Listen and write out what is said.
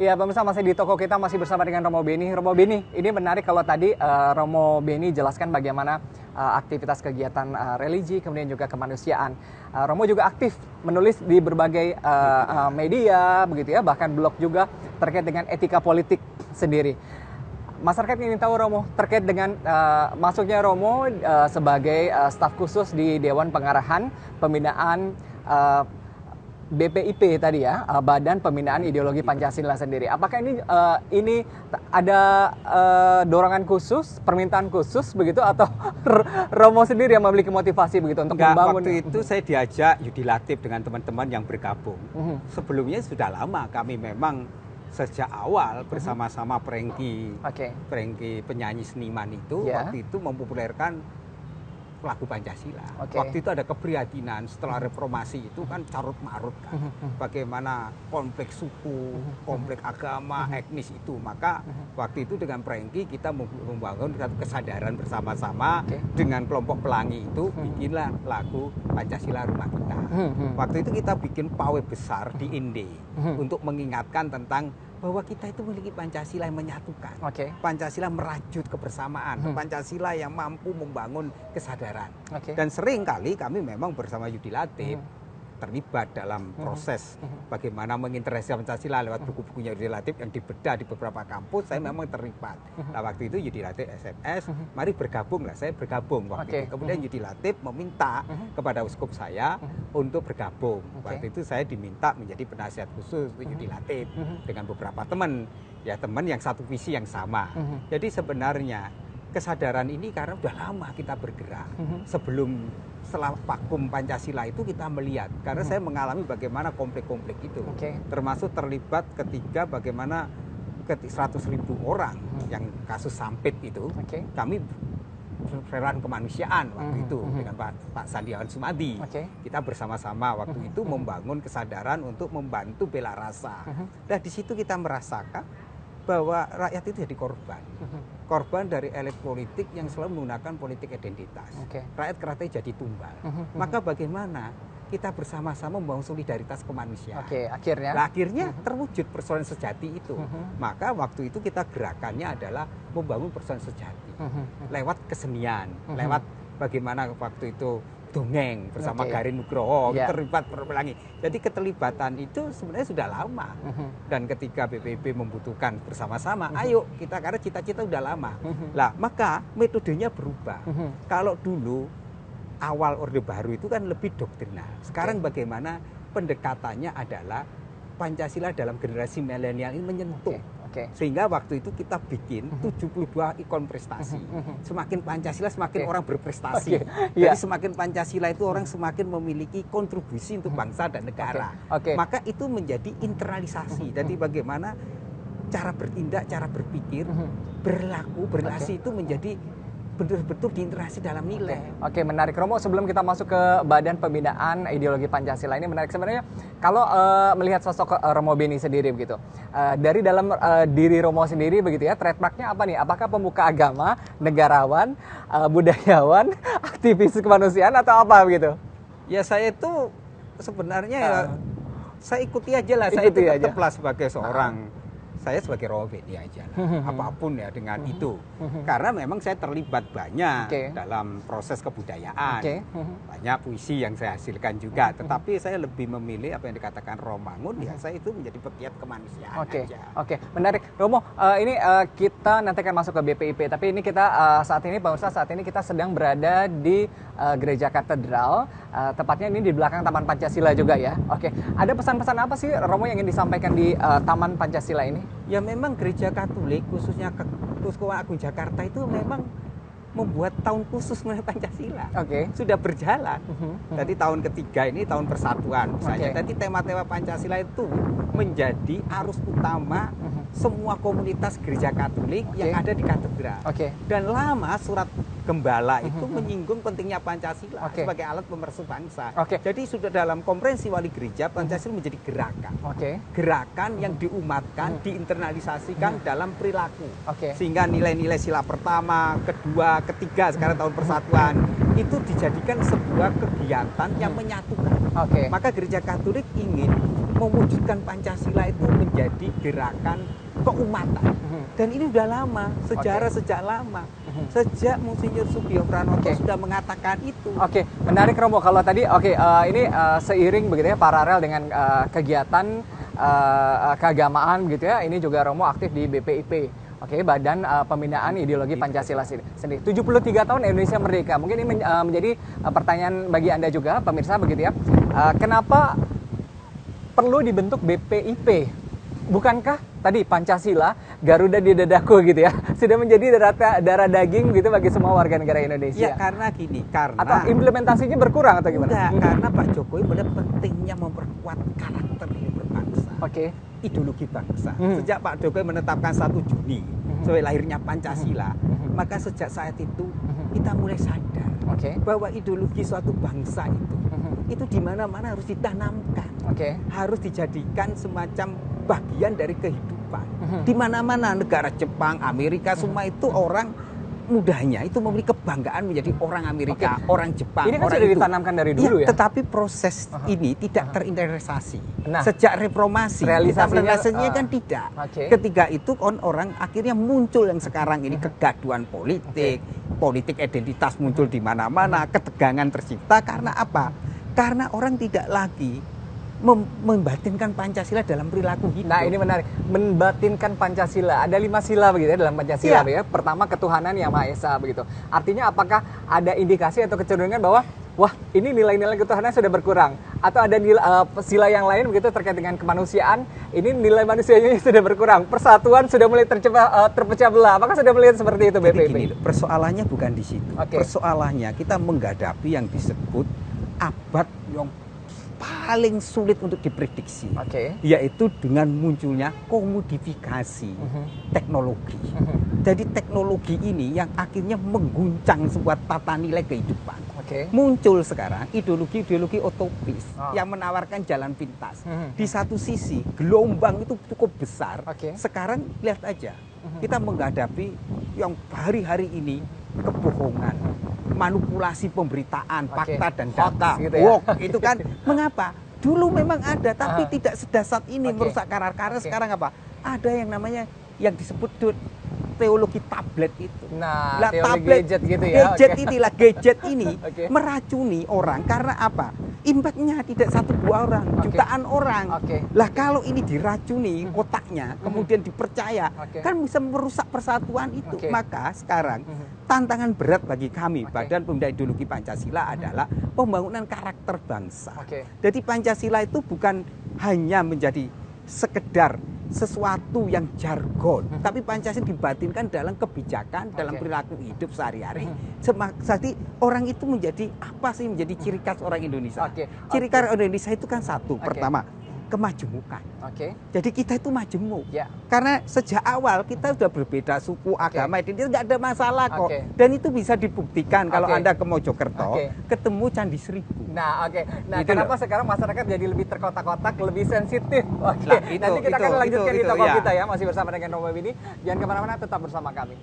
Iya, pemirsa masih di toko kita masih bersama dengan Romo Beni. Romo Beni, ini menarik kalau tadi Romo Beni jelaskan bagaimana aktivitas kegiatan religi, kemudian juga kemanusiaan. Romo juga aktif menulis di berbagai media, begitu ya, bahkan blog juga terkait dengan etika politik sendiri. Masyarakat ingin tahu Romo terkait dengan masuknya Romo sebagai staf khusus di Dewan Pengarahan Pembinaan BPIP tadi ya, Badan Pembinaan Ideologi Pancasila sendiri. Apakah ini ada dorongan khusus, permintaan khusus begitu, atau Romo sendiri yang memiliki motivasi begitu untuk membangun? Waktu itu saya diajak Yudi Latif dengan teman-teman yang bergabung. Sebelumnya sudah lama kami memang sejak awal bersama-sama Prengki penyanyi seniman itu, waktu itu mempopulerkan lagu Pancasila. Waktu itu ada keprihatinan setelah reformasi itu kan carut marut kan. Bagaimana konflik suku, konflik agama, etnis itu. Maka waktu itu dengan Prengki kita membangun satu kesadaran bersama-sama dengan kelompok pelangi itu bikinlah lagu Pancasila Rumah Kita. Waktu itu kita bikin pawai besar di Inde untuk mengingatkan tentang bahwa kita itu memiliki Pancasila yang menyatukan, Pancasila merajut kebersamaan, Pancasila yang mampu membangun kesadaran. Dan sering kali kami memang bersama Yudi Latif terlibat dalam proses bagaimana mengintegrasikan Pancasila lewat buku-bukunya Yudi Latif yang dibedah di beberapa kampus. Saya memang terlibat. Nah waktu itu Yudi Latif SMS, mari bergabung lah. Saya bergabung waktu itu. Kemudian Yudi Latif meminta kepada uskup saya untuk bergabung. Waktu itu saya diminta menjadi penasihat khusus Yudi Latif dengan beberapa teman, ya teman yang satu visi yang sama. Jadi sebenarnya kesadaran ini karena udah lama kita bergerak. Setelah vakum Pancasila itu kita melihat, karena saya mengalami bagaimana konflik-konflik itu, termasuk terlibat ketika bagaimana 100.000 orang yang kasus Sampit itu, kami relan kemanusiaan waktu itu dengan Pak Sandiawan Sumadi. Kita bersama-sama waktu itu membangun kesadaran untuk membantu bela rasa. Nah di situ kita merasakan bahwa rakyat itu jadi korban dari elit politik yang selalu menggunakan politik identitas. Rakyat keratnya jadi tumbal. Maka bagaimana kita bersama-sama membangun solidaritas kemanusiaan. Akhirnya terwujud persoalan sejati itu. Maka waktu itu kita gerakannya adalah membangun persoalan sejati lewat kesenian, lewat bagaimana waktu itu dongeng bersama Garin Nugroho, terlibat pelangi. Jadi keterlibatan itu sebenarnya sudah lama. Dan ketika BPIP membutuhkan bersama-sama, ayo kita, karena cita-cita sudah lama. Lah, maka metodenya berubah. Kalau dulu awal Orde Baru itu kan lebih doktrinal. Sekarang bagaimana pendekatannya adalah Pancasila dalam generasi milenial ini menyentuh. Sehingga waktu itu kita bikin 72 ikon prestasi. Semakin Pancasila semakin orang berprestasi. Jadi semakin Pancasila itu orang semakin memiliki kontribusi untuk bangsa dan negara. Maka itu menjadi internalisasi. Jadi bagaimana cara bertindak, cara berpikir, berlaku, berrelasi itu menjadi betul-betul diintegrasi dalam nilai. Menarik Romo. Sebelum kita masuk ke Badan Pembinaan Ideologi Pancasila, ini menarik sebenarnya kalau melihat sosok Romo Beni sendiri begitu. Dari dalam diri Romo sendiri begitu ya, trademarknya apa nih? Apakah pemuka agama, negarawan, budayawan, aktivis kemanusiaan, atau apa begitu? Ya saya itu sebenarnya saya ikuti aja lah. Saya itu tetaplah sebagai seorang saya sebagai Romo Beni aja lah, apapun ya dengan itu. Karena memang saya terlibat banyak dalam proses kebudayaan, banyak puisi yang saya hasilkan juga. Tetapi saya lebih memilih apa yang dikatakan Romangun, ya saya itu menjadi pegiat kemanusiaan aja. Menarik. Romo, ini kita nanti akan masuk ke BPIP, tapi ini kita saat ini kita sedang berada di Gereja Katedral, tepatnya ini di belakang Taman Pancasila juga ya. Ada pesan-pesan apa sih Romo yang ingin disampaikan di Taman Pancasila ini? Ya memang Gereja Katolik khususnya Keuskupan Agung Jakarta itu memang membuat tahun khusus mengenai Pancasila. Sudah berjalan. Jadi tahun ketiga ini tahun persatuan misalnya. Jadi tema-tema Pancasila itu menjadi arus utama semua komunitas Gereja Katolik yang ada di katedral. Dan lama surat Gembala itu menyinggung pentingnya Pancasila sebagai alat pemersatu bangsa. Jadi sudah dalam konferensi wali gereja, Pancasila menjadi gerakan. Gerakan yang diumatkan, diinternalisasikan dalam perilaku. Sehingga nilai-nilai sila pertama, kedua, ketiga sekarang tahun persatuan itu dijadikan sebuah kegiatan yang menyatukan. Maka Gereja Katolik ingin mewujudkan Pancasila itu menjadi gerakan keumatan. Dan ini sudah lama, sejarah sejak lama. Sejak Monsinyur Sugio Pranoto sudah mengatakan itu. Menarik Romo. Kalau tadi ini seiring begitu ya, paralel dengan kegiatan keagamaan gitu ya. Ini juga Romo aktif di BPIP. Badan Pembinaan Ideologi Pancasila sendiri. 73 tahun Indonesia merdeka. Mungkin ini menjadi pertanyaan bagi Anda juga, pemirsa begitu ya. Kenapa perlu dibentuk BPIP? Bukankah tadi Pancasila, Garuda di dadaku gitu ya, sudah menjadi darah daging gitu bagi semua warga negara Indonesia? Ya karena gini, atau implementasinya berkurang atau gimana? Enggak, karena Pak Jokowi melihat pentingnya memperkuat karakter hidup berbangsa. Ideologi bangsa. Sejak Pak Jokowi menetapkan 1 Juni sebagai lahirnya Pancasila, maka sejak saat itu kita mulai sadar bahwa ideologi suatu bangsa itu di mana-mana harus ditanamkan, harus dijadikan semacam bagian dari kehidupan. Di mana-mana negara Jepang, Amerika, semua itu orang mudanya itu memiliki kebanggaan menjadi orang Amerika, orang Jepang. Ini kan orang sudah itu ditanamkan dari dulu ya. Tetapi proses ini tidak terintegrasi. Sejak reformasi, realisasinya kan tidak. Ketika itu orang akhirnya muncul yang sekarang ini kegaduhan politik, politik identitas muncul di mana-mana, ketegangan tercipta karena apa? Karena orang tidak lagi membatinkan Pancasila dalam perilaku hidup. Nah ini menarik, membatinkan Pancasila. Ada 5 sila begitu ya dalam Pancasila ya. Pertama ketuhanan yang Maha Esa begitu. Artinya apakah ada indikasi atau kecenderungan bahwa wah ini nilai-nilai ketuhanan sudah berkurang? Atau ada sila yang lain begitu terkait dengan kemanusiaan, ini nilai manusianya sudah berkurang? Persatuan sudah mulai terpecah belah. Apakah sudah melihat seperti itu BPIP? Gini, persoalannya bukan di situ. Persoalannya kita menghadapi yang disebut abad yang paling sulit untuk diprediksi, yaitu dengan munculnya komodifikasi teknologi. Jadi teknologi ini yang akhirnya mengguncang sebuah tata nilai kehidupan. Muncul sekarang ideologi-ideologi utopis yang menawarkan jalan pintas. Di satu sisi gelombang itu cukup besar. Sekarang lihat aja, kita menghadapi yang hari-hari ini kebohongan, manipulasi pemberitaan, fakta dan data, itu kan mengapa? Dulu memang ada, tapi tidak sedasar ini merusak karakter. Sekarang apa? Ada yang namanya yang disebut teologi tablet itu. Nah, teologi gadget gitu ya. Gadget ini meracuni orang karena apa? Impactnya tidak 1-2 orang, jutaan orang. Lah kalau ini diracuni otaknya, kemudian dipercaya, kan bisa merusak persatuan itu. Maka sekarang tantangan berat bagi kami, Badan Pembinaan Ideologi Pancasila adalah pembangunan karakter bangsa. Jadi Pancasila itu bukan hanya menjadi sekedar sesuatu yang jargon, tapi Pancasila dibatinkan dalam kebijakan, dalam perilaku hidup sehari-hari. Jadi orang itu menjadi apa sih menjadi ciri khas orang Indonesia? Ciri khas orang Indonesia itu kan satu, pertama kemajemukan. Jadi kita itu majemuk. Karena sejak awal kita sudah berbeda suku, agama, identitas, nggak ada masalah kok. Dan itu bisa dibuktikan kalau Anda ke Mojokerto, ketemu Candi Seribu. Nah, Nah, gitu kenapa sekarang masyarakat jadi lebih terkotak-kotak, lebih sensitif? Nanti kita akan lanjutkan di toko kita ya, masih bersama dengan Romo Beni. Jangan kemana-mana, tetap bersama kami.